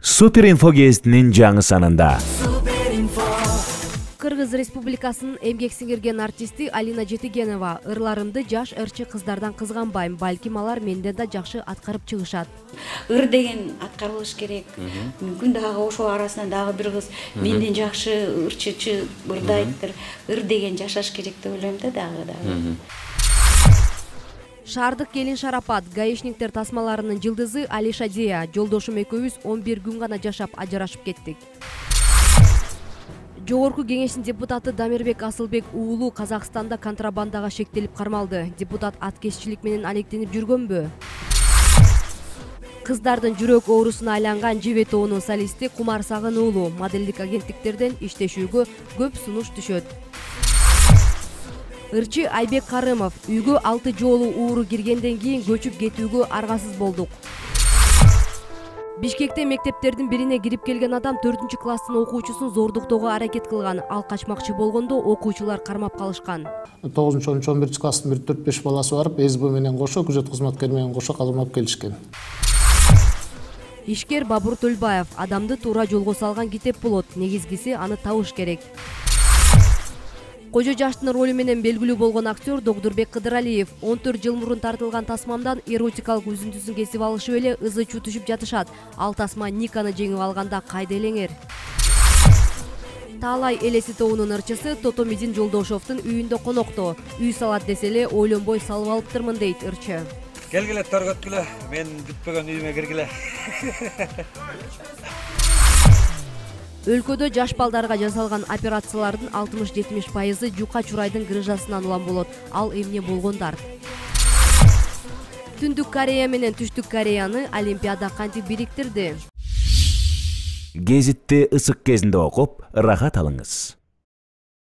Супер инфо гезитинин жаңы санында. Кыргыз Республикасынын эмгек сиңирген артисти Алина Жетигенова: ырларымды жаш ырчы кыздардан кызганбайм, балким алар менден да жакшы аткарып чыгышат. Ыр деген аткарылыш керек. Мүмкүн дагы ошо арасынан дагы бир кыз менден жакшы ырчычы ырдайттыр. Ыр деген жашаш керек деп ойлойм да дагы. Шаардык келин шарапат, гаишниктер тасмаларынын жылдызы Алиша Дия: жолдошум экөөбүз 11 күн гана жашап ажырашып кеттик. Жогорку кеңештин депутаты Дамирбек Асылбек уулу Казакстанда контрабандага шектелип кармалды. Депутат аткезчилик менен алектенип жүргөнбү? Кыздардын жүрөк оорусуна айланган Живе тоонун солисти Кумар Сагын уулу моделдик агенттиктерден иштешүүгө көп сунуш түшөт. Ырчы Айбек Карымов: үйгө 6 жолу ууру киргенден кийин көчүп кетүүгө аргасыз болдук. Бишкекте мектептердин бирине кирип келген адам 4-класстын окуучусун зордуктоого аракет кылган. Ал качмакчы болгондо окуучулар кармап калышкан. 9-11 класстын 4-5 баласы барып, СБ менен кошо, күзөт кызматкери менен кошо калмап келишкен. Ишкер Бабур Төлбаев: адамды туура жолго салган китеп болот, негизгиси аны табыш керек. Кожо жаштын ролу менен белгилүү болгон актер Догдурбек Кыдыралиев: 14 жыл мурун тартылган тасмамдан эротикалык үзүндүсүн кесип алышып эле ызы чуу түшүп жатышат. Ал тасма Никаны жеңип алганда кайда элеңер? Таалай элеси тоонун ырчысы Тотомидин Жолдошовдун үйүндө конокто. Үй салат десе эле ойлонбой салып алыптырмын дейт ырчы. Келгиле торготкүлө, мен күтпөгөн үйүмө киргиле. Өлкөдө жаш балдарга жасалган операциялардын 60-70% жука чурайдын грыжасынан улам болот. Ал эмне болгондар? Түндүк Корея менен Түштүк Кореяны Олимпиада кантип бириктирди? Гезитти ысык кезинде окуп, ырахат алыңыз.